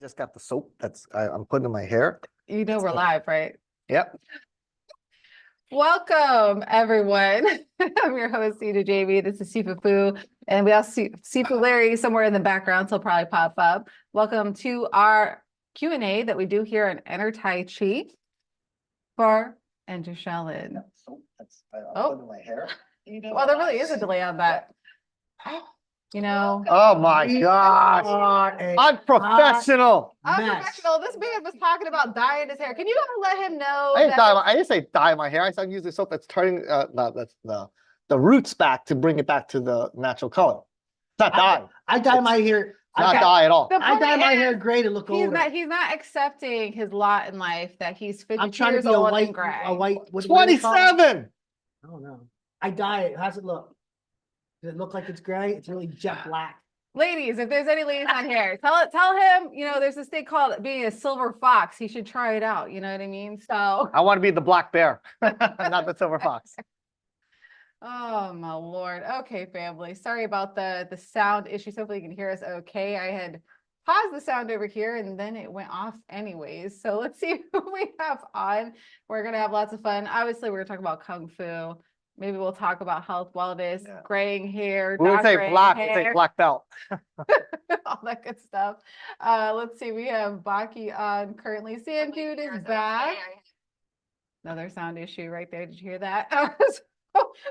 Just got the soap I'm putting in my hair. You know we're live, right? Yep. Welcome, everyone. I'm your host, Ida Jamie. This is Sifa Fu, and we also see Sifa Larry somewhere in the background, so he'll probably pop up. Welcome to our Q&A that we do here on Enter Tai Chi for Enter Shaolin. Oh, my hair. Well, there really is a delay on that. Oh my gosh. Unprofessional. Unprofessional. This man was talking about dyeing his hair. Can you let him know? I didn't say dye my hair. I said use the soap that's turning that's the roots back to bring it back to the natural color. It's not dye. I dye my hair. Not dye at all. I dye my hair gray to look older. He's not accepting his lot in life that he's 50 I'm trying to years be old and gray. a white. 27. I don't know. I dye it. How's it look? Does it look like it's gray? It's really jet black. Ladies, if there's any ladies on here, tell him, there's this thing called being a silver fox. He should try it out. You know what I mean? So I want to be the black bear, not the silver fox. Oh my Lord. Okay, family. Sorry about the sound issues. Hopefully you can hear us okay. I had paused the sound over here and then it went off anyways. So let's see who we have on. We're gonna have lots of fun. Obviously, we're gonna talk about Kung Fu. Maybe we'll talk about health, wellness, graying hair. We would say black, we say black belt. All that good stuff. Let's see. We have Baki on currently. Sam Dude is back. Another sound issue right there. Did you hear that?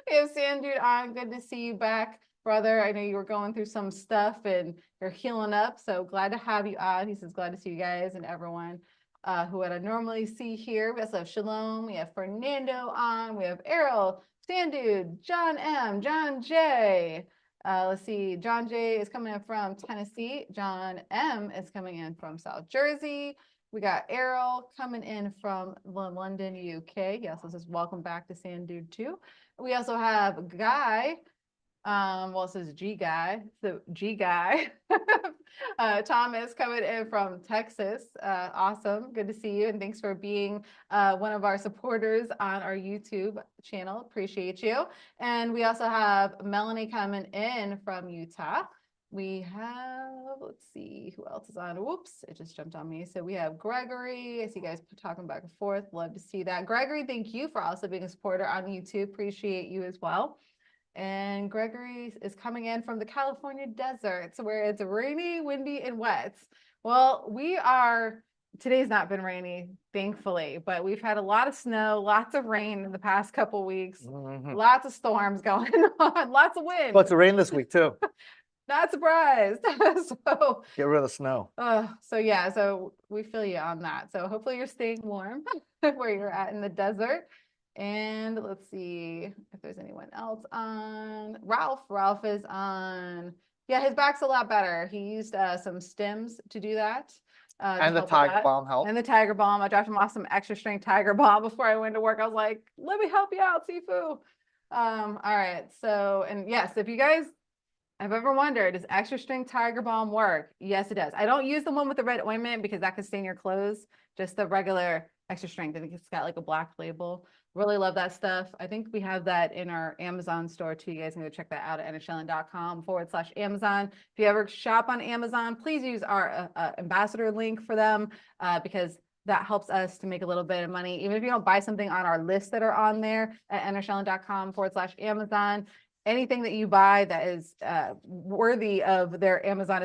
We have Sam Dude on. Good to see you back, brother. I know you were going through some stuff and you're healing up. So glad to have you on. He says glad to see you guys and everyone who I normally see here. We also have Shalom. We have Fernando on. We have Errol, Sandude, John M, John J. Let's see. John J is coming in from Tennessee. John M is coming in from South Jersey. We got Errol coming in from London, UK. He also says welcome back to Sandude too. We also have Guy. Well, it says G Guy. So G Guy. Thomas coming in from Texas. Awesome. Good to see you. And thanks for being one of our supporters on our YouTube channel. Appreciate you. And we also have Melanie coming in from Utah. We have, let's see, who else is on? Whoops, it just jumped on me. So we have Gregory. I see you guys talking back and forth. Love to see that. Gregory, thank you for also being a supporter on YouTube. Appreciate you as well. And Gregory is coming in from the California deserts where it's rainy, windy, and wet. Well, today's not been rainy, thankfully, but we've had a lot of snow, lots of rain in the past couple weeks, lots of storms going on, lots of wind. But it's rain this week too. Not surprised. So get rid of the snow. So we feel you on that. So hopefully you're staying warm where you're at in the desert. And let's see if there's anyone else on. Ralph is on. Yeah, his back's a lot better. He used some stems to do that. And the Tiger Balm helped. And the Tiger Balm. I dropped him off some extra strength Tiger Balm before I went to work. I was like, let me help you out, Sifu. All right. So, and yes, if you guys have ever wondered, does extra strength Tiger Balm work? Yes, it does. I don't use the one with the red ointment because that could stain your clothes. Just the regular extra strength. I think it's got like a black label. Really love that stuff. I think we have that in our Amazon store too. You guys can go check that out at entershaolin.com/Amazon. If you ever shop on Amazon, please use our ambassador link for them because that helps us to make a little bit of money. Even if you don't buy something on our list that are on there at entershaolin.com/Amazon, anything that you buy that is worthy of their Amazon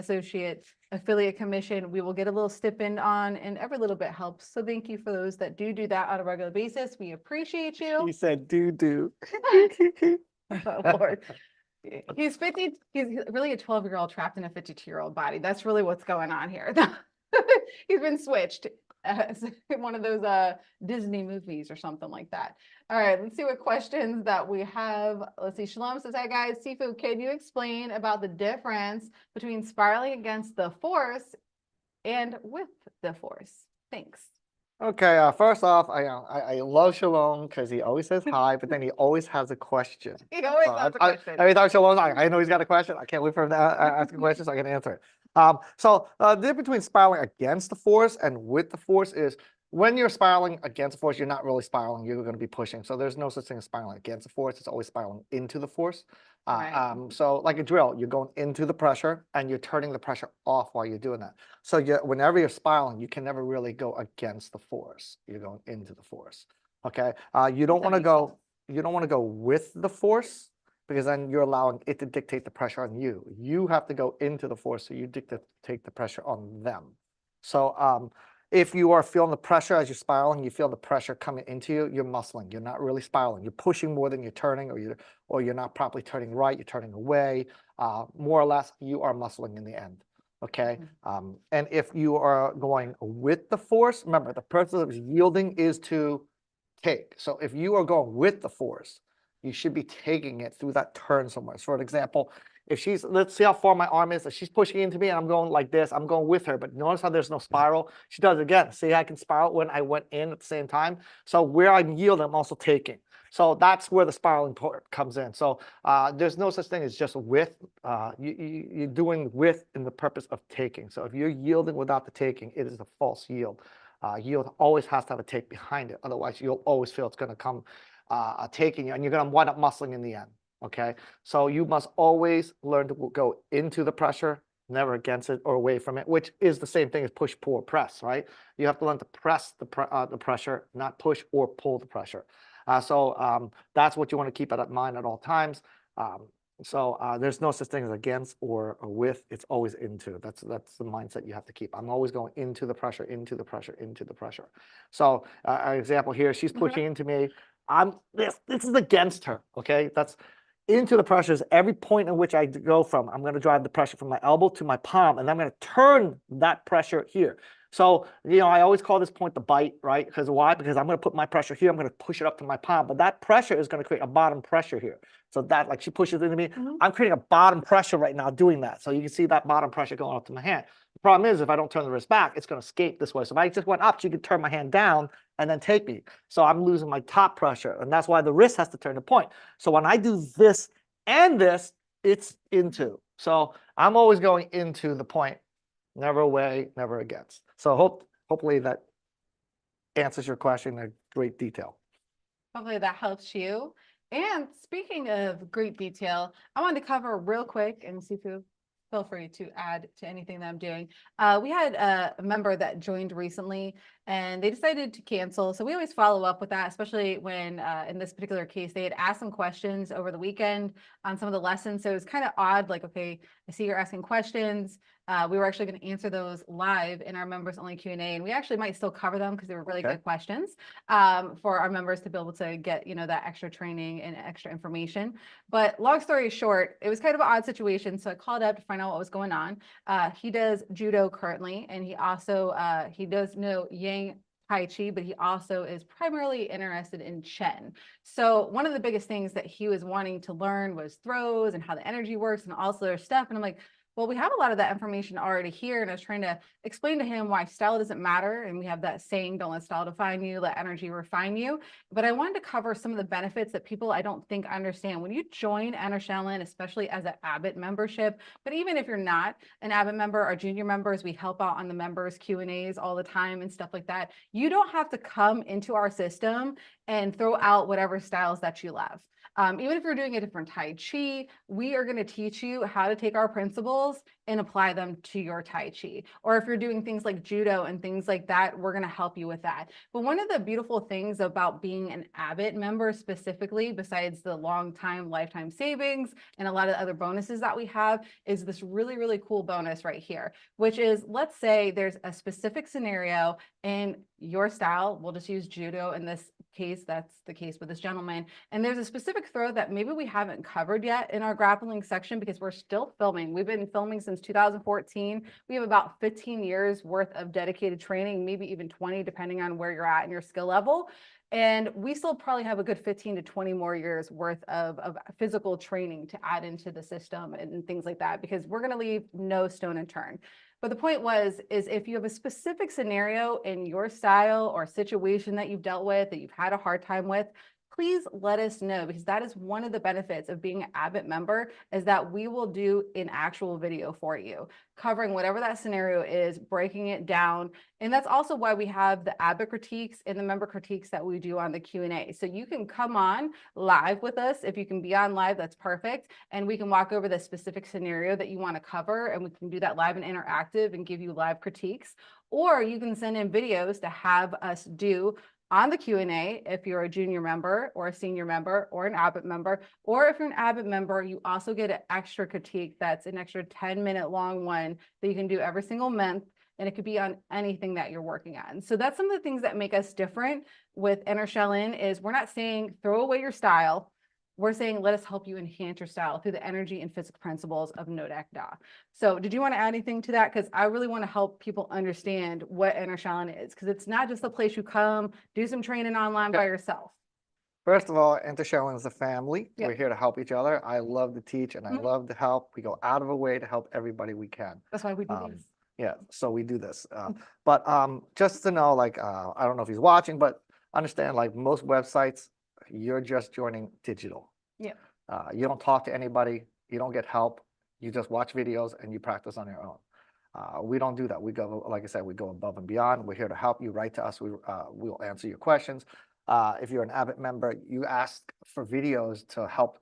affiliate commission, we will get a little stipend on, and every little bit helps. So thank you for those that do that on a regular basis. We appreciate you. He said do. Oh, Lord. He's really a 12-year-old trapped in a 52-year-old body. That's really what's going on here. He's been switched. One of those Disney movies or something like that. All right, let's see what questions that we have. Let's see. Shalom says, hi guys. Sifu, can you explain about the difference between spiraling against the force and with the force? Thanks. Okay, first off, I love Shalom because he always says hi, but then he always has a question. He always has a question. Every time Shalom's like, I know he's got a question. I can't wait for him to ask a question so I can answer it. The difference between spiraling against the force and with the force is when you're spiraling against the force, you're not really spiraling, you're going to be pushing. So there's no such thing as spiraling against the force. It's always spiraling into the force. Right. So like a drill, you're going into the pressure and you're turning the pressure off while you're doing that. So whenever you're spiraling, you can never really go against the force. You're going into the force. Okay, you don't want to go. You don't want to go with the force because then you're allowing it to dictate the pressure on you. You have to go into the force, so you dictate the pressure on them. So if you are feeling the pressure as you're spiraling, you feel the pressure coming into you, you're muscling. You're not really spiraling. You're pushing more than you're turning, or you're not properly turning right. You're turning away. More or less, you are muscling in the end. Okay, and if you are going with the force, remember the purpose of yielding is to take. So if you are going with the force, you should be taking it through that turn somewhere. So for an example, if she's, let's see how far my arm is. If she's pushing into me and I'm going like this, I'm going with her. But notice how there's no spiral. She does it again. See, I can spiral when I went in at the same time. So where I'm yielding, I'm also taking. So that's where the spiraling part comes in. So there's no such thing as just with. You're doing with in the purpose of taking. So if you're yielding without the taking, it is a false yield. Yield always has to have a take behind it. Otherwise, you'll always feel it's going to come taking you, and you're going to wind up muscling in the end. Okay, so you must always learn to go into the pressure, never against it or away from it, which is the same thing as push, pull, or press, right? You have to learn to press the pressure, not push or pull the pressure. So that's what you want to keep in mind at all times. So there's no such thing as against or with. It's always into. That's the mindset you have to keep. I'm always going into the pressure, into the pressure, into the pressure. So an example here, she's pushing into me. This is against her. Okay, that's into the pressure is every point in which I go from. I'm going to drive the pressure from my elbow to my palm, and I'm going to turn that pressure here. So, I always call this point the bite, right? Because why? Because I'm going to put my pressure here. I'm going to push it up to my palm. But that pressure is going to create a bottom pressure here. So that, like she pushes into me, I'm creating a bottom pressure right now doing that. So you can see that bottom pressure going up to my hand. The problem is if I don't turn the wrist back, it's going to escape this way. So if I just went up, she could turn my hand down and then take me. So I'm losing my top pressure. And that's why the wrist has to turn to point. So when I do this and this, it's into. So I'm always going into the point. Never away, never against. So hopefully that answers your question in great detail. Hopefully that helps you. And speaking of great detail, I wanted to cover real quick, and see if you feel free to add to anything that I'm doing. We had a member that joined recently and they decided to cancel. So we always follow up with that, especially when in this particular case, they had asked some questions over the weekend on some of the lessons. So it was kind of odd, like, okay, I see you're asking questions. We were actually going to answer those live in our members only Q&A, and we actually might still cover them because they were really good questions for our members to be able to get, that extra training and extra information. But long story short, it was kind of an odd situation. So I called up to find out what was going on. He does judo currently, and he also, he does know Yang Tai Chi, but he also is primarily interested in Chen. So one of the biggest things that he was wanting to learn was throws and how the energy works and all this other stuff. And I'm like, well, we have a lot of that information already here. And I was trying to explain to him why style doesn't matter. And we have that saying, don't let style define you, let energy refine you. But I wanted to cover some of the benefits that people I don't think understand. When you join Enter Shaolin, especially as an Abbott membership, but even if you're not an Abbott member or junior members, we help out on the members Q&As all the time and stuff like that. You don't have to come into our system and throw out whatever styles that you love. Even if you're doing a different Tai Chi, we are going to teach you how to take our principles and apply them to your Tai Chi. Or if you're doing things like judo and things like that, we're going to help you with that. But one of the beautiful things about being an Abbott member specifically, besides the long time lifetime savings and a lot of other bonuses that we have, is this really, really cool bonus right here, which is, let's say there's a specific scenario in your style. We'll just use judo in this case. That's the case with this gentleman. And there's a specific throw that maybe we haven't covered yet in our grappling section because we're still filming. We've been filming since 2014. We have about 15 years worth of dedicated training, maybe even 20, depending on where you're at in your skill level. And we still probably have a good 15 to 20 more years worth of physical training to add into the system and things like that, because we're going to leave no stone unturned. But the point is if you have a specific scenario in your style or situation that you've dealt with, that you've had a hard time with, please let us know, because that is one of the benefits of being an Abbott member, is that we will do an actual video for you, covering whatever that scenario is, breaking it down. And that's also why we have the Abbott critiques and the member critiques that we do on the Q&A. So you can come on live with us. If you can be on live, that's perfect. And we can walk over the specific scenario that you want to cover, and we can do that live and interactive and give you live critiques. Or you can send in videos to have us do on the Q&A if you're a junior member or a senior member or an Abbott member, or if you're an Abbott member, you also get an extra critique that's an extra 10-minute long one that you can do every single month, and it could be on anything that you're working on. So that's some of the things that make us different with Enter Shaolin is we're not saying throw away your style. We're saying, let us help you enhance your style through the energy and physical principles of Nodak Da. So did you want to add anything to that? Because I really want to help people understand what Enter Shaolin is, because it's not just a place you come, do some training online by yourself. First of all, Enter Shaolin is a family. Yep. We're here to help each other. I love to teach and I love to help. We go out of our way to help everybody we can. That's why we do this. Yeah, so we do this. But just to know, like, I don't know if he's watching, but understand, like most websites, you're just joining digital. Yeah. You don't talk to anybody. You don't get help. You just watch videos and you practice on your own. We don't do that. We go, like I said, we go above and beyond. We're here to help you. Write to us. We'll answer your questions. If you're an Abbott member, you ask for videos to help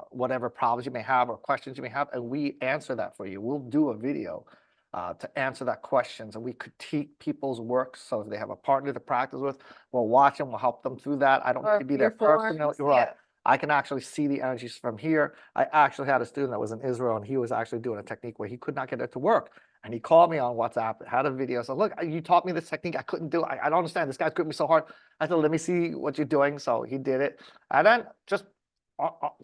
whatever problems you may have or questions you may have, and we answer that for you. We'll do a video to answer that questions, and we critique people's work. So if they have a partner to practice with, we'll watch them, we'll help them through that. I don't need to be there personally. Right. I can actually see the energies from here. I actually had a student that was in Israel, and he was actually doing a technique where he could not get it to work. And he called me on WhatsApp, had a video. So look, you taught me this technique. I couldn't do it. I don't understand. This guy's gripping me so hard. I said, let me see what you're doing. So he did it. And then just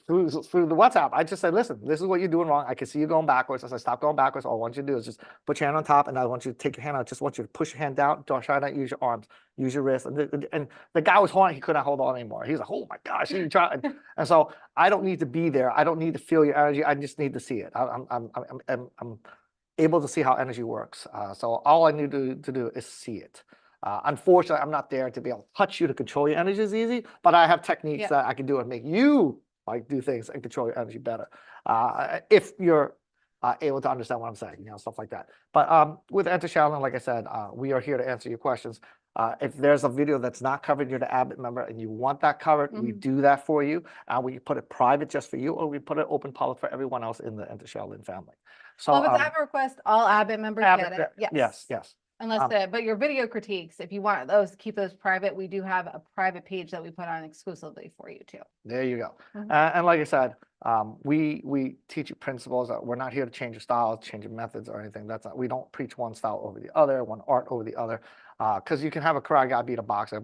through the WhatsApp, I just said, listen, this is what you're doing wrong. I can see you going backwards. I said, stop going backwards. All I want you to do is just put your hand on top, and I want you to take your hand out. I just want you to push your hand down. Don't try not use your arms. Use your wrist. And the guy was holding. He could not hold on anymore. He was like, oh my gosh, he tried. And so I don't need to be there. I don't need to feel your energy. I just need to see it. I'm able to see how energy works. So all I need to do is see it. Unfortunately, I'm not there to be able to touch you to control your energy as easy, but I have techniques that I can do and make you like do things and control your energy better. If you're able to understand what I'm saying, stuff like that. But with Enter Shaolin, like I said, we are here to answer your questions. If there's a video that's not covered, you're the Abbott member and you want that covered, we do that for you. We put it private just for you, or we put it open public for everyone else in the Enter Shaolin family. So if it's Abbott request, all Abbott members get it. Yes. Unless but your video critiques, if you want those, keep those private. We do have a private page that we put on exclusively for you too. There you go. And like I said, we teach you principles. We're not here to change your styles, change your methods or anything. That's not, we don't preach one style over the other, one art over the other. Because you can have a karate guy beat a boxer,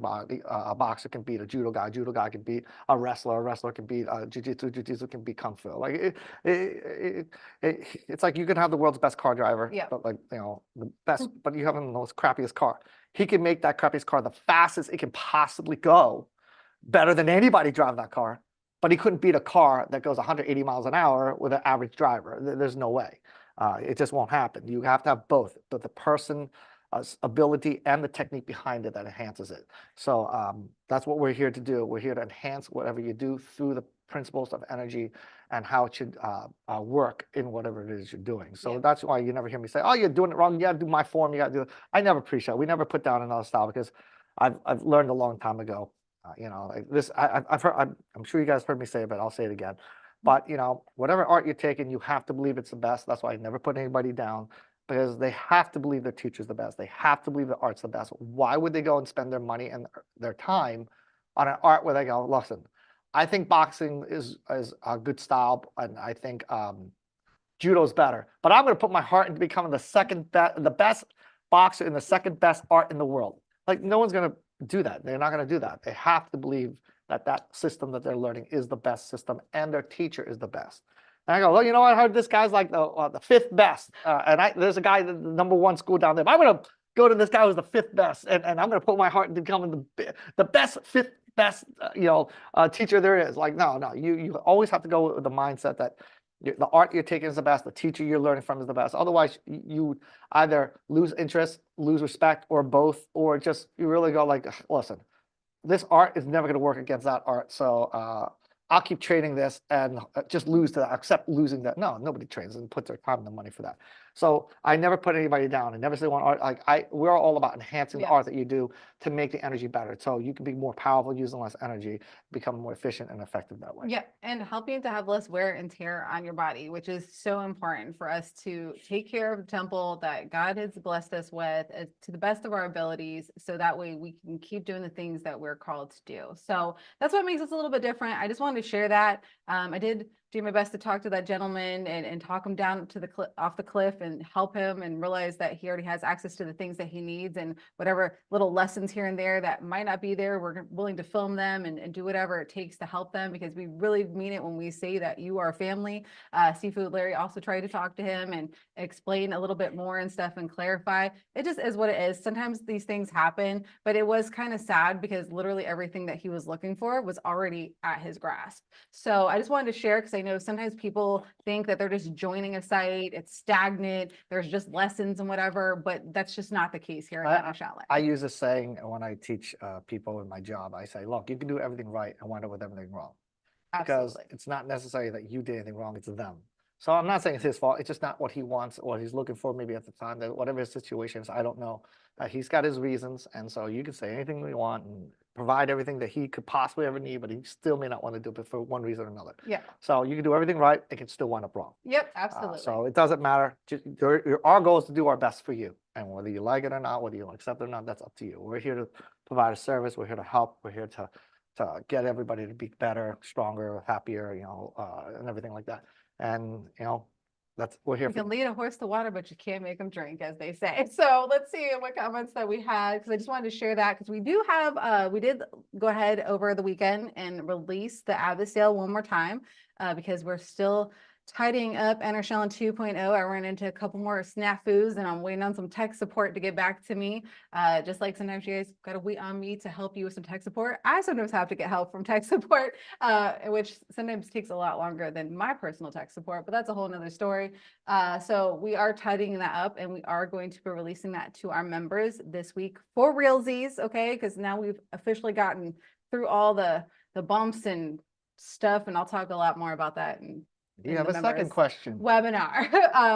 a boxer can beat a judo guy can beat a wrestler can beat jiu-jitsu can beat kung fu. Like it's like you can have the world's best car driver, but like the best, but you have the most crappiest car. He can make that crappiest car the fastest it can possibly go, better than anybody drive that car. But he couldn't beat a car that goes 180 miles an hour with an average driver. There's no way. It just won't happen. You have to have both, but the person ability and the technique behind it that enhances it. So that's what we're here to do. We're here to enhance whatever you do through the principles of energy and how it should work in whatever it is you're doing. So that's why you never hear me say, oh, you're doing it wrong. You got to do my form. You got to do it. I never preach that. We never put down another style because I've learned a long time ago. Like this, I've heard, I'm sure you guys heard me say it, but I'll say it again. But, whatever art you're taking, you have to believe it's the best. That's why I never put anybody down, because they have to believe their teacher's the best. They have to believe the art's the best. Why would they go and spend their money and their time on an art where they go, listen, I think boxing is a good style, and I think judo's better. But I'm going to put my heart into becoming the best boxer in the second best art in the world. Like, no one's going to do that. They're not going to do that. They have to believe that system that they're learning is the best system and their teacher is the best. And I go, well, you know what? I heard this guy's like the fifth best. And there's a guy, the #1 school down there. But I'm going to go to this guy who's the fifth best. And I'm going to put my heart into becoming the best, fifth best, teacher there is. Like, no. You always have to go with the mindset that the art you're taking is the best. The teacher you're learning from is the best. Otherwise, you either lose interest, lose respect, or both, or just you really go like, listen, this art is never going to work against that art. So I'll keep trading this and just lose to that, accept losing that. No, nobody trades and puts their time and the money for that. So I never put anybody down. I never say one art, we're all about enhancing the Yeah. art that you do to make the energy better. So you can be more powerful using less energy, become more efficient and effective that way. Yeah, and helping to have less wear and tear on your body, which is so important for us to take care of the temple that God has blessed us with to the best of our abilities, so that way we can keep doing the things that we're called to do. So that's what makes us a little bit different. I just wanted to share that. I did do my best to talk to that gentleman and talk him down to the off the cliff and help him and realize that he already has access to the things that he needs, and whatever little lessons here and there that might not be there, we're willing to film them and do whatever it takes to help them, because we really mean it when we say that you are family. Seafood Larry also tried to talk to him and explain a little bit more and stuff and clarify. It just is what it is. Sometimes these things happen, but it was kind of sad because literally everything that he was looking for was already at his grasp. So I just wanted to share, because I know sometimes people think that they're just joining a site, it's stagnant, there's just lessons and whatever, but that's just not the case here at Shaolin. I use a saying when I teach people in my job. I say, look, you can do everything right and wind up with everything wrong. Because Absolutely. it's not necessary that you did anything wrong, it's them. So I'm not saying it's his fault. It's just not what he wants or what he's looking for maybe at the time, that whatever his situation is, I don't know. He's got his reasons. And so you can say anything you want and provide everything that he could possibly ever need, but he still may not want to do it for one reason or another. Yeah. So you can do everything right, it can still wind up wrong. Yep, absolutely. So it doesn't matter. Our goal is to do our best for you. And whether you like it or not, whether you accept it or not, that's up to you. We're here to provide a service. We're here to help. We're here to get everybody to be better, stronger, happier, and everything like that. And, we're here You for. can lead a horse to water, but you can't make them drink, as they say. So let's see what comments that we had, because I just wanted to share that, because we do have, we did go ahead over the weekend and release the Abbott sale one more time, because we're still tidying up Enter Shaolin 2.0. I ran into a couple more snafus and I'm waiting on some tech support to get back to me. Just like sometimes you guys got to wait on me to help you with some tech support. I sometimes have to get help from tech support, which sometimes takes a lot longer than my personal tech support, but that's a whole nother story. So we are tidying that up, and we are going to be releasing that to our members this week for realsies, okay? Because now we've officially gotten through all the bumps and stuff, and I'll talk a lot more about that You have a second question. Webinar.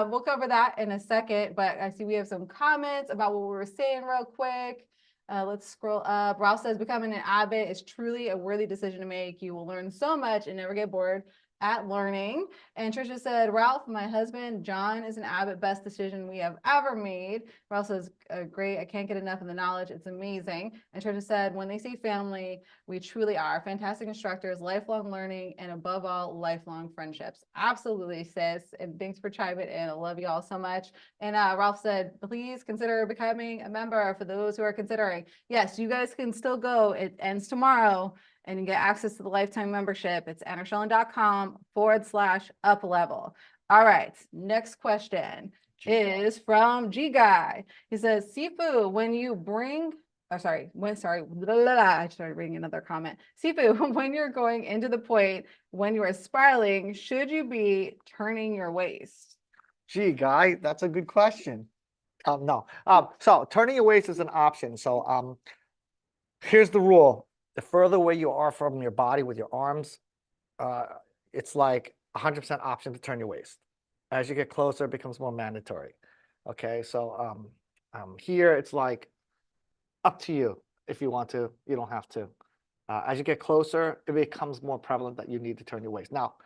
We'll cover that in a second, but I see we have some comments about what we were saying real quick. Let's scroll up. Ralph says, becoming an Abbot is truly a worthy decision to make. You will learn so much and never get bored at learning. And Trisha said, Ralph, my husband, John, is an Abbot, best decision we have ever made. Ralph says, great, I can't get enough of the knowledge. It's amazing. And Trisha said, when they say family, we truly are fantastic instructors, lifelong learning, and above all, lifelong friendships. Absolutely, sis. And thanks for chiming in. I love you all so much. And Ralph said, please consider becoming a member for those who are considering. Yes, you guys can still go. It ends tomorrow, and you get access to the lifetime membership. It's entershaolin.com/uplevel. All right, next question is from G Guy. He says, Sifu, when you bring, I started reading another comment. Sifu, when you're going into the point, when you are spiraling, should you be turning your waist? Gee, Guy, that's a good question. No. So turning your waist is an option. So here's the rule. The further away you are from your body with your arms, it's like 100% option to turn your waist. As you get closer, it becomes more mandatory. Okay, so here it's like up to you if you want to. You don't have to. As you get closer, it becomes more prevalent that you need to turn your waist. Now,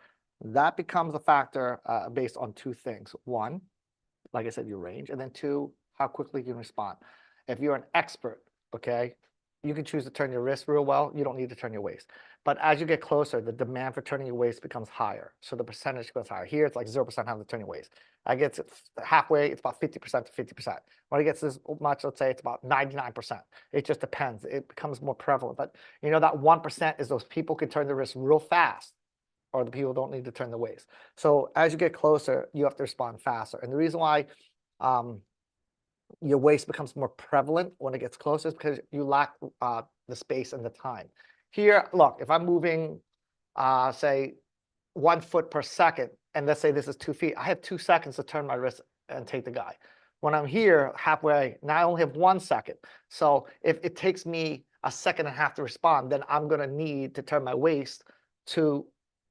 that becomes a factor based on two things. One, like I said, your range, and then two, how quickly you can respond. If you're an expert, okay, you can choose to turn your wrist real well. You don't need to turn your waist. But as you get closer, the demand for turning your waist becomes higher. So the percentage goes higher. Here, it's like 0% having to turn your waist. I get halfway, it's about 50% to 50%. When it gets this much, let's say it's about 99%. It just depends. It becomes more prevalent. But that 1% is those people can turn their wrist real fast, or the people don't need to turn the waist. So as you get closer, you have to respond faster. And the reason why your waist becomes more prevalent when it gets closer is because you lack the space and the time. Here, look, if I'm moving, say, 1 foot per second, and let's say this is 2 feet, I have 2 seconds to turn my wrist and take the guy. When I'm here halfway, now I only have 1 second. So if it takes me a second and a half to respond, then I'm going to need to turn my waist to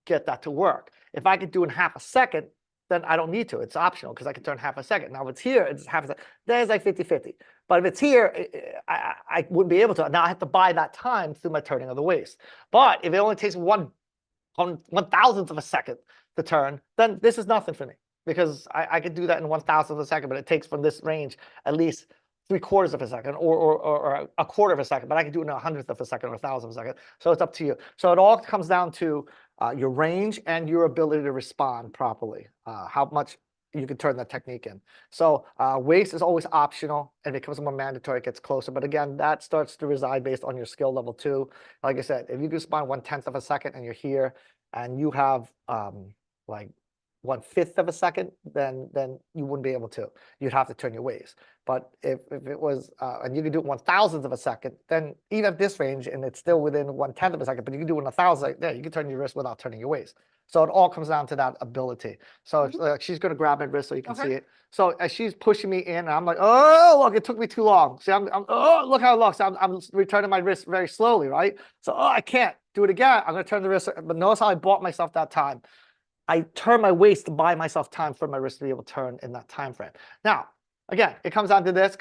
get that to work. If I could do it in half a second, then I don't need to. It's optional because I can turn half a second. Now if it's here, it's half a second. Then it's like 50-50. But if it's here, I wouldn't be able to. Now I have to buy that time through my turning of the waist. But if it only takes 1/1000th of a second to turn, then this is nothing for me because I could do that in 1/1000th of a second, but it takes from this range at least 3/4 of a second or a quarter of a second, but I can do it in 100th of a second or 1,000th of a second. So it's up to you. So it all comes down to your range and your ability to respond properly, how much you can turn that technique in. So waist is always optional and becomes more mandatory, it gets closer. But again, that starts to reside based on your skill level too. Like I said, if you can respond 1/10th of a second and you're here and you have like 1/5 of a second, then you wouldn't be able to. You'd have to turn your waist. But if it was, and you can do it 1/1000th of a second, then even at this range, and it's still within 1/10th of a second, but you can do it in 1,000, like, there, you can turn your wrist without turning your waist. So it all comes down to that ability. So she's going to grab my wrist so you can see it. So as she's pushing me in, and I'm like, oh, look, it took me too long. See, oh, look how long. So I'm returning my wrist very slowly, right? So, oh, I can't do it again. I'm going to turn the wrist. But notice how I bought myself that time. I turn my waist to buy myself time for my wrist to be able to turn in that time frame. Now, again, it comes down to this.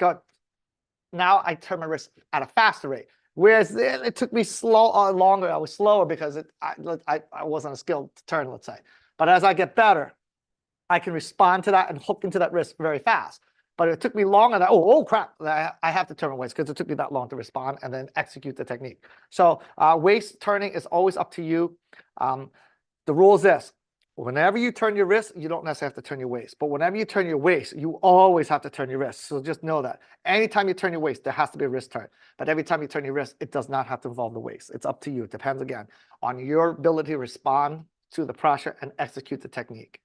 Now I turn my wrist at a faster rate. Whereas it took me longer. I was slower because I wasn't a skilled to turn, let's say. But as I get better, I can respond to that and hook into that wrist very fast. But it took me longer. Oh crap! I have to turn my waist because it took me that long to respond and then execute the technique. So waist turning is always up to you. The rule is this. Whenever you turn your wrist, you don't necessarily have to turn your waist. But whenever you turn your waist, you always have to turn your wrist. So just know that. Anytime you turn your waist, there has to be a wrist turn. But every time you turn your wrist, it does not have to involve the waist. It's up to you. It depends, again, on your ability to respond to the pressure and execute the technique.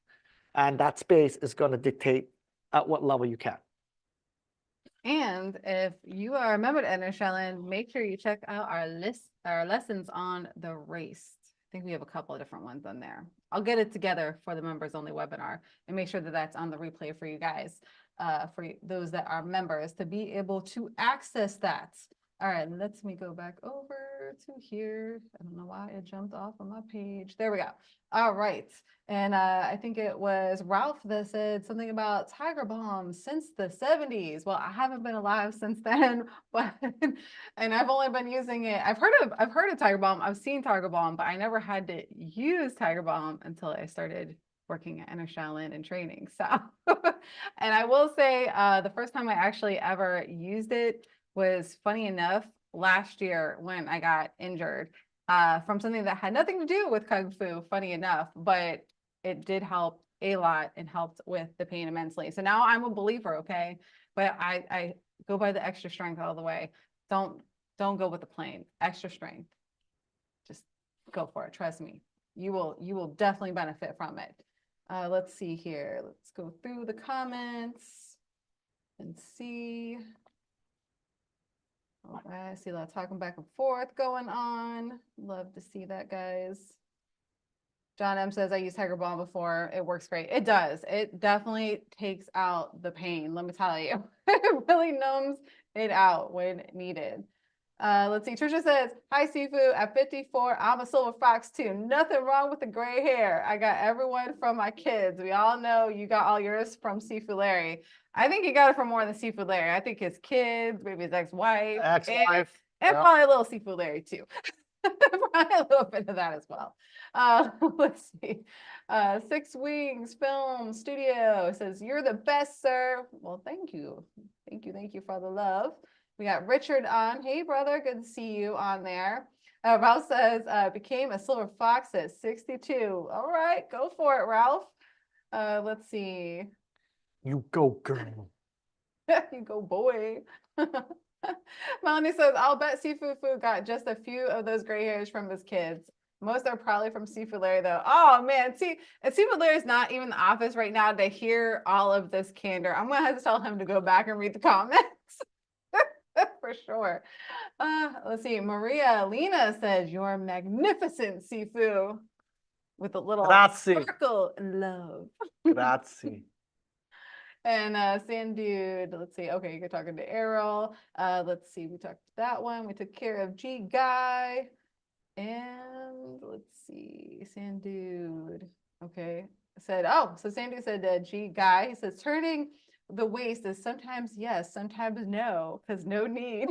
And that space is going to dictate at what level you can. And if you are a member to Enter Shaolin, make sure you check out our lessons on the race. I think we have a couple of different ones on there. I'll get it together for the members only webinar and make sure that that's on the replay for you guys, for those that are members to be able to access that. All right, let me go back over to here. I don't know why it jumped off on my page. There we go. All right. And I think it was Ralph that said something about Tiger Balm since the 70s. Well, I haven't been alive since then, but and I've only been using it. I've heard of Tiger Balm. I've seen Tiger Balm, but I never had to use Tiger Balm until I started working at Enter Shaolin and training. So, and I will say the first time I actually ever used it was, funny enough, last year when I got injured from something that had nothing to do with Kung Fu, funny enough, but it did help a lot and helped with the pain immensely. So now I'm a believer, okay? But I go by the extra strength all the way. Don't go with the plain. Extra strength. Just go for it. Trust me. You will definitely benefit from it. Let's see here. Let's go through the comments and see. All right, I see a lot of talking back and forth going on. Love to see that, guys. John M says, I used Tiger Balm before. It works great. It does. It definitely takes out the pain. Let me tell you, it really numbs it out when needed. Let's see. Trisha says, hi, Sifu. At 54, I'm a silver fox too. Nothing wrong with the gray hair. I got everyone from my kids. We all know you got all yours from Sifu Larry. I think he got it from more than Sifu Larry. I think his kids, maybe his ex-wife. Ex-wife. And probably a little Sifu Larry too. Probably a little bit of that as well. Let's see. Six Wings Film Studio says, you're the best, sir. Well, thank you. Thank you for the love. We got Richard on. Hey, brother. Good to see you on there. Ralph says, became a silver fox at 62. All right, go for it, Ralph. Let's see. You go, girl. You go, boy. Melanie says, I'll bet Sifu Fu got just a few of those gray hairs from his kids. Most are probably from Sifu Larry, though. Oh, man. See, and Sifu Larry's not even in the office right now to hear all of this candor. I'm going to have to tell him to go back and read the comments. For sure. Let's see. Maria Lena says, you're magnificent, Sifu. With a little sparkle and love. Grazie. And Sandude, let's see. Okay, you're talking to Errol. Let's see. We talked to that one. We took care of G Guy. And let's see, Sandude. Okay. Said, oh, so Sandude said, G guy, he says, turning the waist is sometimes yes, sometimes no, because no need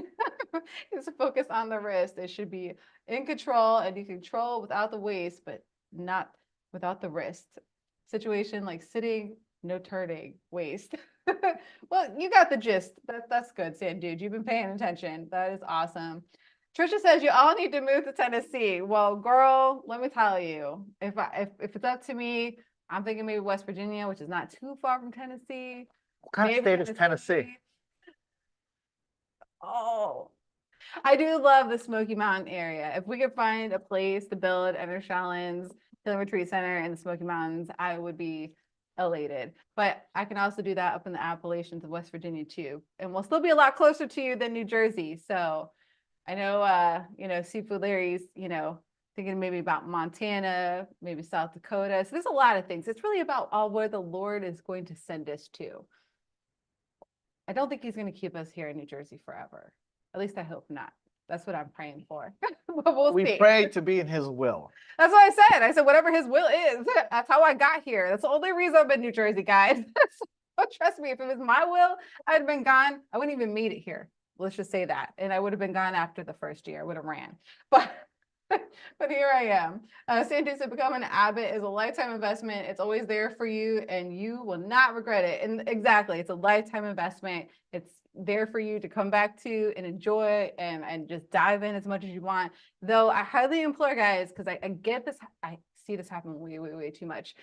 is to focus on the wrist. It should be in control and you control without the waist, but not without the wrist. Situation like sitting, no turning, waist. Well, you got the gist. That's good, Sandude. You've been paying attention. That is awesome. Trisha says you all need to move to Tennessee. Well, girl, let me tell you, if it's up to me, I'm thinking maybe West Virginia, which is not too far from Tennessee. What kind of Maybe state is Tennessee? Oh, I do love the Smoky Mountain area. If we could find a place to build Enter Shaolin's Healing Retreat Center in the Smoky Mountains, I would be elated. But I can also do that up in the Appalachians of West Virginia too. And we'll still be a lot closer to you than New Jersey. So I know, Seafood Larry's, thinking maybe about Montana, maybe South Dakota. So there's a lot of things. It's really about all where the Lord is going to send us to. I don't think he's going to keep us here in New Jersey forever. At least I hope not. That's what I'm praying for. But we'll We see. pray to be in his will. That's what I said. I said, whatever his will is, that's how I got here. That's the only reason I'm in New Jersey, guys. So trust me, if it was my will, I'd have been gone. I wouldn't even made it here. Let's just say that. And I would have been gone after the first year. I would have ran. But but here I am. Sandy said, become an abbot is a lifetime investment. It's always there for you and you will not regret it. And exactly, it's a lifetime investment. It's there for you to come back to and enjoy and just dive in as much as you want. Though I highly implore guys, because I get this, I see this happen way, way, way too much.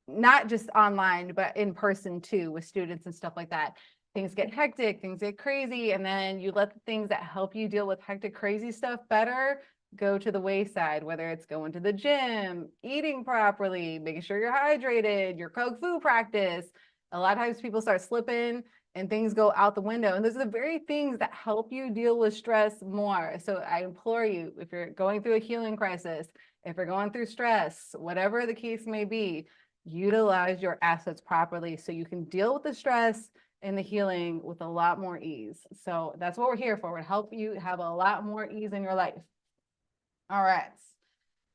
Not just online, but in person too, with students and stuff like that. Things get hectic, things get crazy, and then you let the things that help you deal with hectic, crazy stuff better go to the wayside, whether it's going to the gym, eating properly, making sure you're hydrated, your Kung Fu practice. A lot of times people start slipping and things go out the window. And those are the very things that help you deal with stress more. So I implore you, if you're going through a healing crisis, if you're going through stress, whatever the case may be, utilize your assets properly so you can deal with the stress and the healing with a lot more ease. So that's what we're here for. We're to help you have a lot more ease in your life. All right.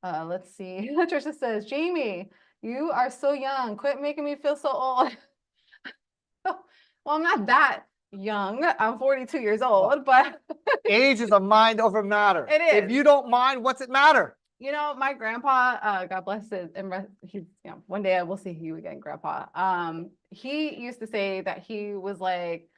Let's see. Trisha says, Jamie, you are so young. Quit making me feel so old. Well, I'm not that young. I'm 42 years old, but Age is a mind over matter. It If is. you don't mind, what's it matter? My grandpa, God bless his, and he's, one day I will see you again, grandpa. He used to say that he was like,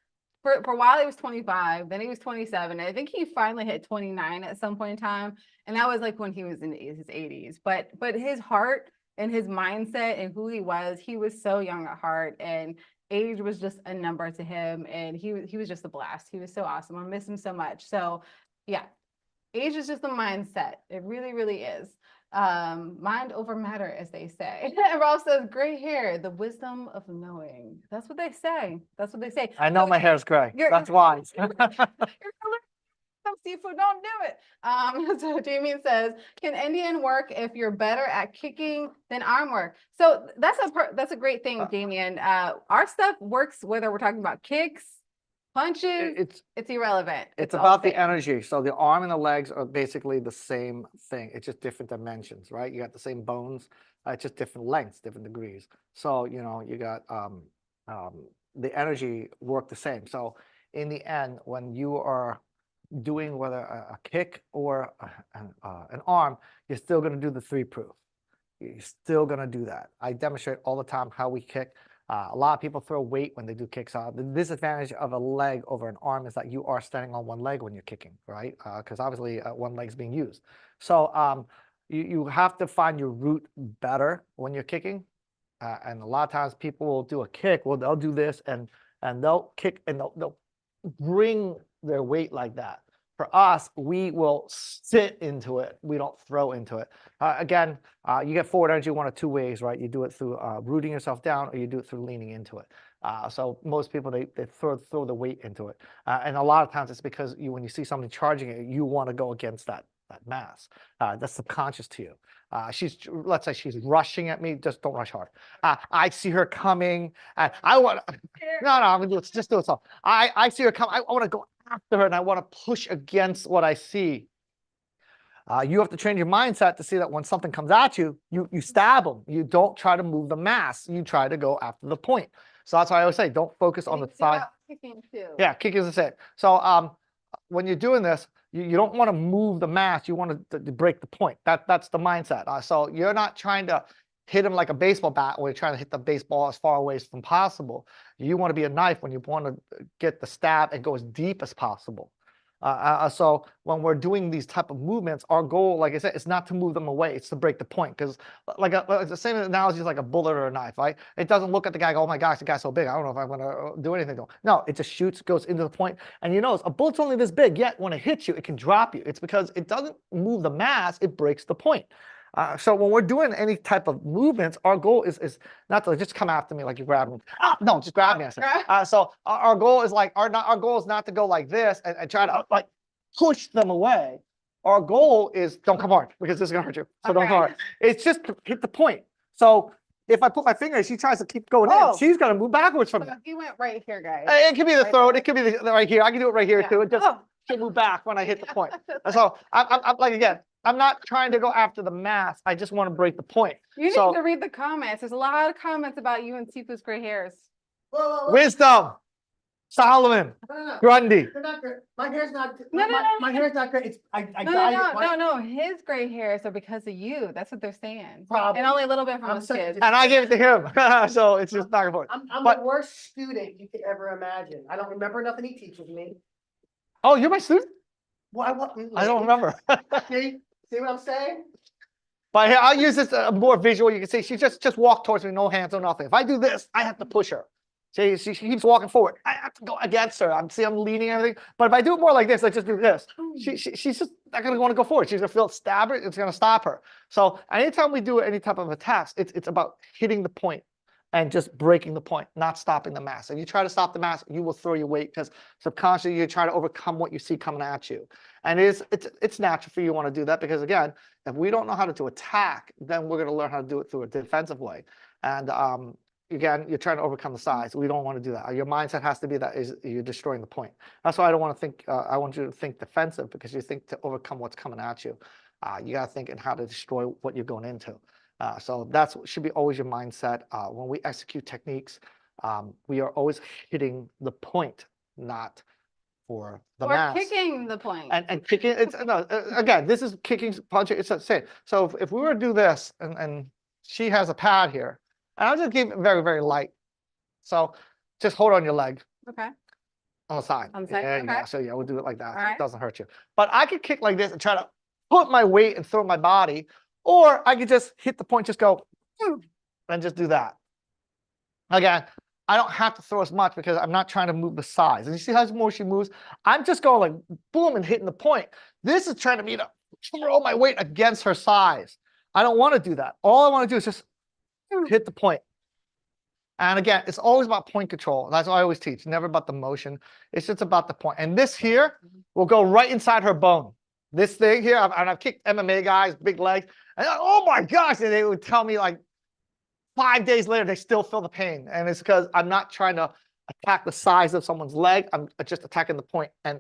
for a while he was 25, then he was 27. And I think he finally hit 29 at some point in time. And that was like when he was in his 80s. But his heart and his mindset and who he was so young at heart. And age was just a number to him. And he was just a blast. He was so awesome. I miss him so much. So yeah, age is just a mindset. It really, really is. Mind over matter, as they say. And Ralph says, gray hair, the wisdom of knowing. That's what they say. That's what they say. I know So my hair's gray. you're- That's why. you're some seafood, don't do it. So Damien says, can Indian work if you're better at kicking than arm work? So that's a great thing, Damien. Our stuff works whether we're talking about kicks, punches, it's irrelevant. It's all about the same. energy. So the arm and the legs are basically the same thing. It's just different dimensions, right? You got the same bones, it's just different lengths, different degrees. So, you got the energy work the same. So in the end, when you are doing whether a kick or an arm, you're still going to do the 3 proof. You're still going to do that. I demonstrate all the time how we kick. A lot of people throw weight when they do kicks. The disadvantage of a leg over an arm is that you are standing on one leg when you're kicking, right? Because obviously one leg's being used. So you have to find your root better when you're kicking. And a lot of times people will do a kick. Well, they'll do this and they'll kick and they'll bring their weight like that. For us, we will sit into it. We don't throw into it. Again, you get forward energy one of 2 ways, right? You do it through rooting yourself down, or you do it through leaning into it. So most people, they throw the weight into it. And a lot of times it's because when you see somebody charging it, you want to go against that mass. That's subconscious to you. Let's say she's rushing at me. Just don't rush hard. I see her coming, and I want. No. Let's just do it. So I see her come. I want to go after her, and I want to push against what I see. You have to train your mindset to see that when something comes at you, you stab them. You don't try to move the mass. You try to go after the point. So that's why I always say, don't focus on the side. Kicking too. Yeah, kick is the same. So when you're doing this, you don't want to move the mass. You want to break the point. That's the mindset. So you're not trying to hit him like a baseball bat or you're trying to hit the baseball as far away as possible. You want to be a knife when you want to get the stab and go as deep as possible. So when we're doing these type of movements, our goal, like I said, is not to move them away. It's to break the point. Because like the same analogy is like a bullet or a knife, right? It doesn't look at the guy, go, oh my gosh, the guy's so big. I don't know if I'm going to do anything to him. No, it just shoots, goes into the point. And you notice a bullet's only this big, yet when it hits you, it can drop you. It's because it doesn't move the mass, it breaks the point. So when we're doing any type of movements, our goal is not to just come after me like you grab me. No, just grab me. So our goal is like our goal is not to go like this and try to like push them away. Our goal is don't come hard because this is gonna hurt you. So don't come hard. It's just to hit the point. So if I put my finger, she tries to keep going in. She's gonna move backwards from So me. he went right here, guys. It could be the Right throat. there. It could be the right here. I can do it right here too. It just Oh. should move back when I hit the point. And so I'm like again. I'm not trying to go after the mass. I just want to break the point. You need So to read the comments. There's a lot of comments about you and Sifu's gray hairs. Whoa. Wisdom, Solomon, No. Grundy. They're not great. My hair's not. No, no, no. My hair's not great. It's I No, dyed it white. no. His gray hairs are because of you. That's what they're saying. Probably. And only a little bit from I'm his such a kids. And I gave it to him. So it's just back and forth. I'm But- the worst student you could ever imagine. I don't remember nothing he teaches me. Oh, you're my student? Why? I don't remember. See what I'm saying? But here, I'll use this more visual. You can see she just walked towards me, no hands, no nothing. If I do this, I have to push her. See, she keeps walking forward. I have to go against her. I'm leaning and everything. But if I do it more like this, I just do this. She's just not going to want to go forward. She's going to feel it stab her. It's going to stop her. So anytime we do any type of attacks, it's about hitting the point and just breaking the point, not stopping the mass. If you try to stop the mass, you will throw your weight because subconsciously you're trying to overcome what you see coming at you. And it's natural for you to want to do that because again, if we don't know how to attack, then we're going to learn how to do it through a defensive way. And again, you're trying to overcome the size. We don't want to do that. Your mindset has to be that you're destroying the point. That's why I don't want to think. I want you to think defensive because you think to overcome what's coming at you. You got to think in how to destroy what you're going into. So that's should be always your mindset. When we execute techniques, we are always hitting the point, not for the mass. Or kicking the point. And kicking, it's no, again, this is kicking, punching, it's the same. So if we were to do this and she has a pad here, and I'll just keep it very, very light. So just hold on your leg Okay. on the side. On the side, There you go. okay. So yeah, we'll do it like that. All right. It doesn't hurt you. But I could kick like this and try to put my weight and throw my body, or I could just hit the point, just go, and just do that. Again, I don't have to throw as much because I'm not trying to move the size. And you see how more she moves? I'm just going like boom and hitting the point. This is trying to me to throw my weight against her size. I don't want to do that. All I want to do is just hit the point. And again, it's always about point control. That's what I always teach. Never about the motion. It's just about the point. And this here will go right inside her bone. This thing here, I've kicked MMA guys, big legs, and oh my gosh, and they would tell me like 5 days later, they still feel the pain. And it's because I'm not trying to attack the size of someone's leg. I'm just attacking the point. And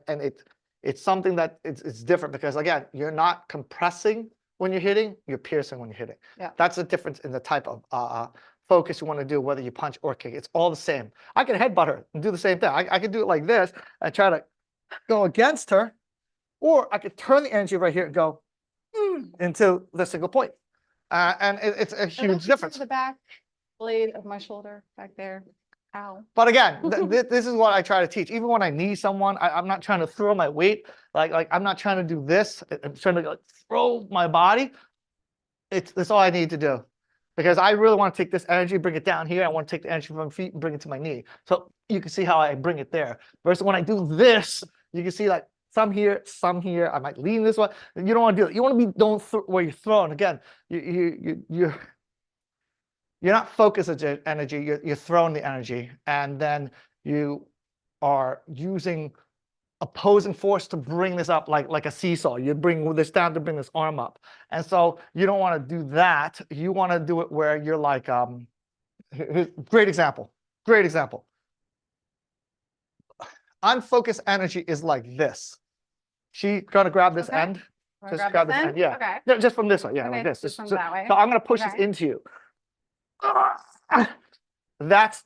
it's something that it's different because again, you're not compressing when you're hitting, you're piercing when you're hitting. Yeah. That's the difference in the type of focus you want to do, whether you punch or kick. It's all the same. I can headbutt her and do the same thing. I can do it like this and try to go against her, or I could turn the energy right here and go into the single point. And it's a huge difference. The back blade of my shoulder back there. Ow. But again, this is what I try to teach. Even when I knee someone, I'm not trying to throw my weight. Like I'm not trying to do this. I'm trying to like, throw my body. That's all I need to do. Because I really want to take this energy, bring it down here. I want to take the energy from my feet and bring it to my knee. So you can see how I bring it there. Versus when I do this, you can see like some here, some here. I might lean this way. You don't want to do it. You want to be where you're throwing. Again, you're not focusing energy. You're throwing the energy, and then you are using opposing force to bring this up like a seesaw. You bring this down to bring this arm up. And so you don't want to do that. You want to do it where you're like, great example. Unfocused energy is like this. She's going to grab this end. Wanna Just grab grab this this end? end, yeah. Okay. No, just from this way, yeah, Okay, like this. just So from that way. so I'm gonna push this Okay. into you. That's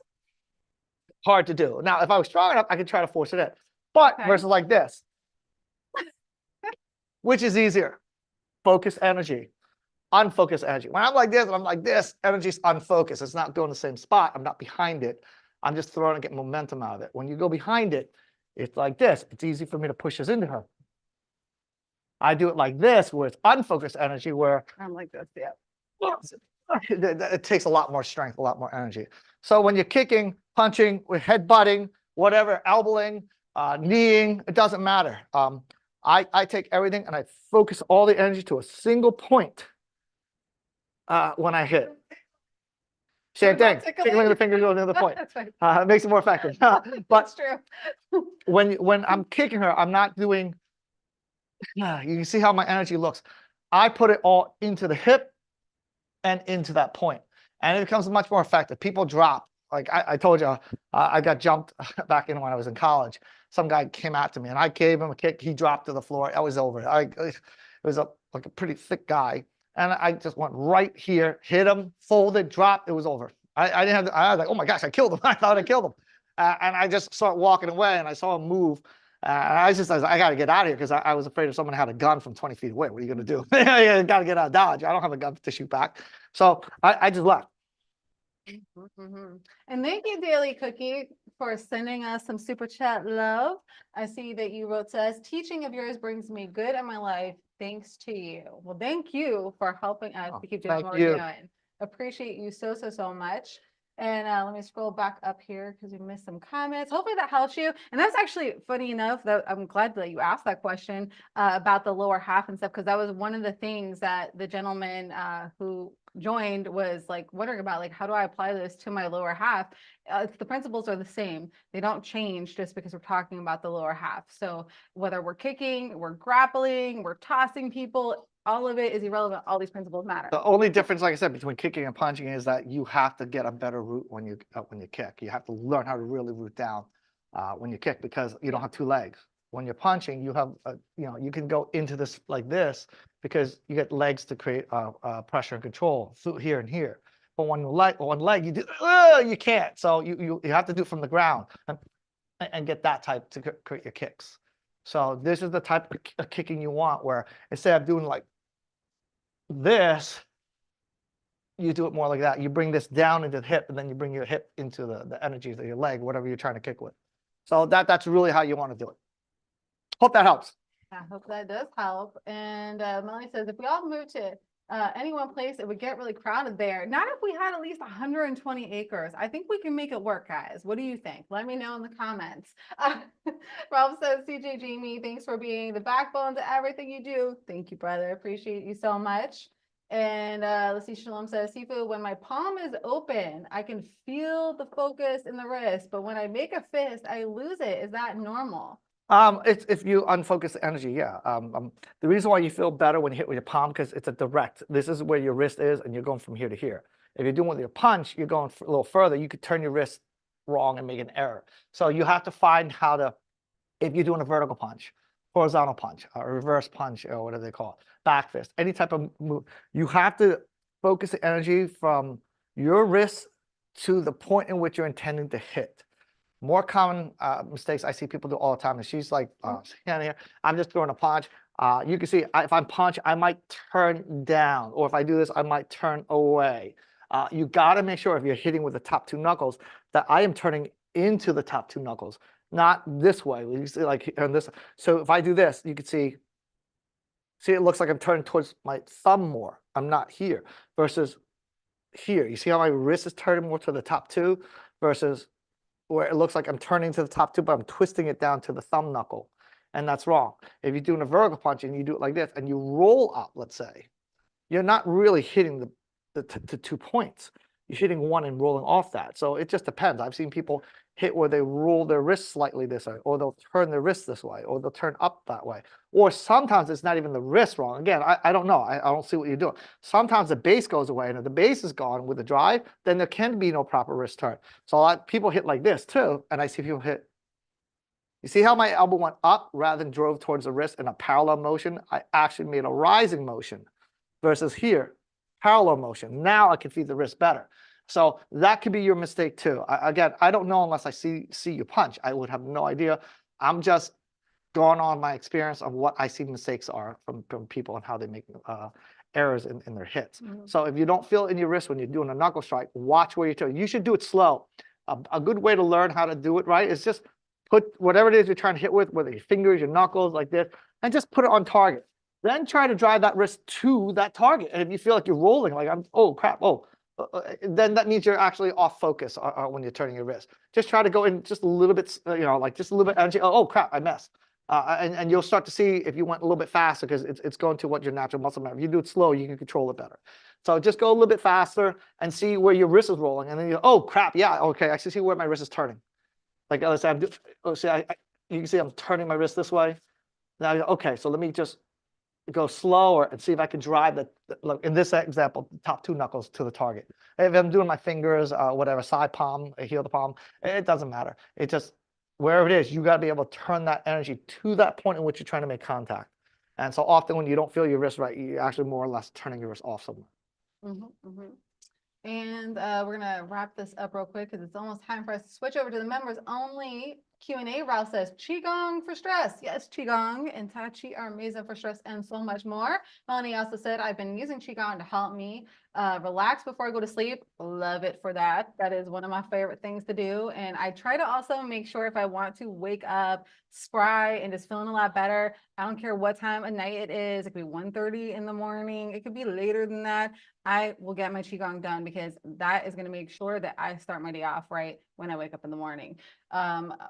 hard to do. Now, if I was strong enough, I could try to force it in. But Okay. versus like this, which is easier? Focus energy, unfocused energy. When I'm like this and I'm like this, energy's unfocused. It's not going the same spot. I'm not behind it. I'm just throwing to get momentum out of it. When you go behind it, it's like this. It's easy for me to push this into her. I do it like this, where it's unfocused energy, where I'm like this, yeah. it takes a lot more strength, a lot more energy. So when you're kicking, punching, with headbutting, whatever, elbowing, kneeing, it doesn't matter. I take everything and I focus all the energy to a single point when I hit. Same What about thing. Tickling the finger goes to the point. That's fine. It makes it more effective. But That's true. when I'm kicking her, I'm not doing. You can see how my energy looks. I put it all into the hip and into that point, and it becomes much more effective. People drop. Like I told you, I got jumped back in when I was in college. Some guy came out to me, and I gave him a kick. He dropped to the floor. I was over. It was like a pretty thick guy, and I just went right here, hit him, folded, dropped. It was over. I didn't have. I was like, oh my gosh, I killed him. I thought I killed him, and I just started walking away, and I saw him move. And I was like, I got to get out of here because I was afraid if someone had a gun from 20 feet away, what are you going to do? You got to get out of Dodge. I don't have a gun to shoot back. So I just left. And thank you, Daily Cookie, for sending us some super chat love. I see that you wrote to us, teaching of yours brings me good in my life. Thanks to you. Well, thank you for helping us to keep doing thank what we're you. doing. Appreciate you so, so, so much. And let me scroll back up here because we missed some comments. Hopefully that helps you. And that's actually funny enough that I'm glad that you asked that question about the lower half and stuff, because that was one of the things that the gentleman who joined was like wondering about, like, how do I apply this to my lower half? The principles are the same. They don't change just because we're talking about the lower half. So whether we're kicking, we're grappling, we're tossing people, all of it is irrelevant. All these principles matter. The only difference, like I said, between kicking and punching is that you have to get a better root when you kick. You have to learn how to really root down when you kick, because you don't have two legs. When you're punching, you have you can go into this like this because you get legs to create pressure and control through here and here. But one leg you do you can't. So you have to do it from the ground and get that type to create your kicks. So this is the type of kicking you want, where instead of doing like this, you do it more like that. You bring this down into the hip, and then you bring your hip into the energy of your leg, whatever you're trying to kick with. So that's really how you want to do it. Hope that helps. I hope that does help. And Melanie says, if we all moved to any one place, it would get really crowded there. Not if we had at least 120 acres. I think we can make it work, guys. What do you think? Let me know in the comments. Ralph says, CJ Jamie, thanks for being the backbone to everything you do. Thank you, brother. Appreciate you so much. And let's see, Shalom says, Sifu, when my palm is open, I can feel the focus in the wrist, but when I make a fist, I lose it. Is that normal? It's if you unfocus the energy, yeah. The reason why you feel better when you hit with your palm, because it's a direct. This is where your wrist is, and you're going from here to here. If you're doing with your punch, you're going a little further. You could turn your wrist wrong and make an error. So you have to find how to. If you're doing a vertical punch, horizontal punch, a reverse punch, or whatever they call it, back fist, any type of move, you have to focus the energy from your wrist to the point in which you're intending to hit. More common mistakes I see people do all the time, and she's like, here, I'm just throwing a punch. You can see if I'm punch, I might turn down, or if I do this, I might turn away. You got to make sure if you're hitting with the top two knuckles that I am turning into the top two knuckles, not this way. You see, like on this. So if I do this, you can see it looks like I'm turning towards my thumb more. I'm not here versus here. You see how my wrist is turning more to the top two versus where it looks like I'm turning to the top two, but I'm twisting it down to the thumb knuckle. And that's wrong. If you're doing a vertical punch and you do it like this and you roll up, let's say, you're not really hitting the 2 points. You're hitting one and rolling off that. So it just depends. I've seen people hit where they roll their wrist slightly this way, or they'll turn their wrist this way, or they'll turn up that way. Or sometimes it's not even the wrist wrong. Again, I don't know. I don't see what you're doing. Sometimes the base goes away, and if the base is gone with the drive, then there can be no proper wrist turn. So a lot of people hit like this too, and I see people hit You see how my elbow went up rather than drove towards the wrist in a parallel motion? I actually made a rising motion versus here, parallel motion. Now I can feed the wrist better. So that could be your mistake too. Again, I don't know unless I see you punch. I would have no idea. I'm just going on my experience of what I see mistakes are from people and how they make errors in their hits. So if you don't feel it in your wrist when you're doing a knuckle strike, watch where you're turning. You should do it slow. A good way to learn how to do it right is just put whatever it is you're trying to hit with, whether your fingers, your knuckles, like this, and just put it on target. Then try to drive that wrist to that target. And if you feel like you're rolling, like oh crap, then that means you're actually off focus when you're turning your wrist. Just try to go in just a little bit, like just a little bit energy. Oh crap, I messed. And you'll start to see if you went a little bit faster because it's going to what your natural muscle memory. If you do it slow, you can control it better. So just go a little bit faster and see where your wrist is rolling. And then oh crap, yeah, okay, I see where my wrist is turning. Like let's say you can see I'm turning my wrist this way. Now, okay, so let me just go slower and see if I can drive look, in this example, the top 2 knuckles to the target. If I'm doing my fingers, whatever, side palm, heel the palm, it doesn't matter. It just, wherever it is, you got to be able to turn that energy to that point in which you're trying to make contact. And so often when you don't feel your wrist right, you're actually more or less turning your wrist off somewhere. And we're gonna wrap this up real quick because it's almost time for us to switch over to the members only Q&A. Ralph says Qigong for stress. Yes, Qigong and Tai Chi are amazing for stress and so much more. Melanie also said, I've been using Qigong to help me relax before I go to sleep. Love it for that. That is one of my favorite things to do. And I try to also make sure if I want to wake up spry and just feeling a lot better, I don't care what time of night it is. It could be 1:30 in the morning. It could be later than that. I will get my Qigong done because that is going to make sure that I start my day off right when I wake up in the morning.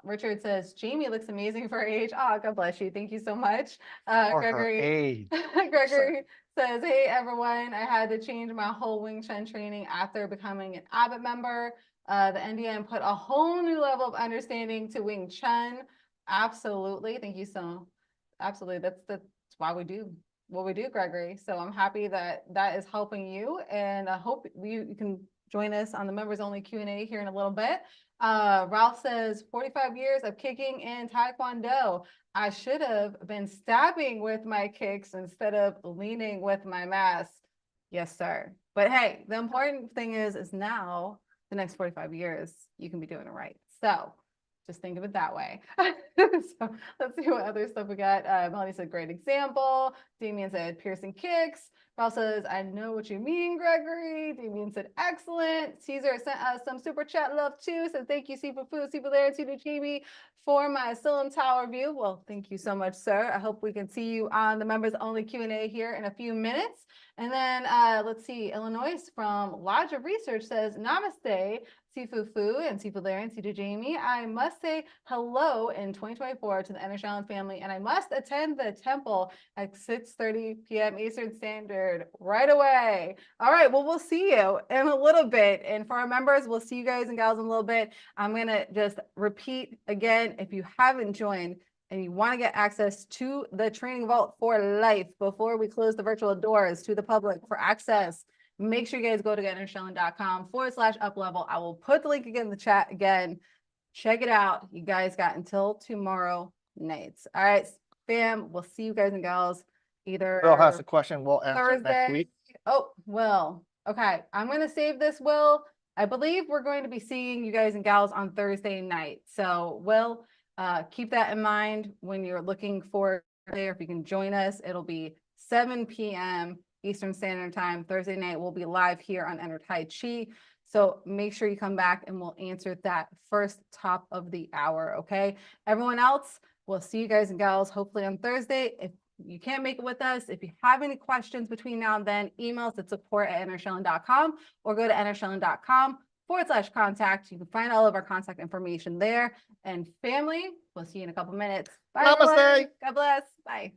Richard says, Jamie looks amazing for her age. Oh, God bless you. Thank you so much. Gregory says, hey, everyone. I had to change my whole Wing Chun training after becoming an Abbott member. The NDN put a whole new level of understanding to Wing Chun. Absolutely. Thank you so absolutely. That's why we do what we do, Gregory. So I'm happy that that is helping you, and I hope you can join us on the members only Q&A here in a little bit. Ralph says 45 years of kicking in Taekwondo. I should have been stabbing with my kicks instead of leaning with my mask. Yes, sir. But hey, the important thing is now the next 45 years, you can be doing it right. So just think of it that way. So let's see what other stuff we got. Melanie said, great example. Damien said, piercing kicks. Ralph says, I know what you mean, Gregory. Damien said, excellent. Caesar sent us some super chat love too. So thank you, Seafood Food, Seafood Larry, Seafood Jamie, for my Siloam Tower review. Well, thank you so much, sir. I hope we can see you on the members only Q&A here in a few minutes. And then let's see, Illinois from Lodge of Research says, namaste, Seafood Food and Seafood Larry and Seafood Jamie. I must say hello in 2024 to the Enter Shaolin family, and I must attend the temple at 6:30 p.m. Eastern Standard right away. All right, well, we'll see you in a little bit. And for our members, we'll see you guys and gals in a little bit. I'm going to just repeat again, if you haven't joined and you want to get access to the training vault for life before we close the virtual doors to the public for access, make sure you guys go to gettershaolin.com/uplevel. I will put the link again in the chat again. Check it out. You guys got until tomorrow night. All right, fam. We'll see you guys and gals either Will has a question. We'll answer Thursday. next week. Oh, Will. Okay, I'm going to save this, Will. I believe we're going to be seeing you guys and gals on Thursday night. So, Will, keep that in mind when you're looking for there. If you can join us, it'll be 7 p.m. Eastern Standard Time. Thursday night, we'll be live here on Enter Tai Chi. So make sure you come back and we'll answer that first top of the hour, okay? Everyone else, we'll see you guys and gals hopefully on Thursday. If you can't make it with us, if you have any questions between now and then, email us at support@entershaolin.com or go to entershaolin.com/contact. You can find all of our contact information there. And family, we'll see you in a couple minutes. Bye, Namaste. everyone. God bless. Bye.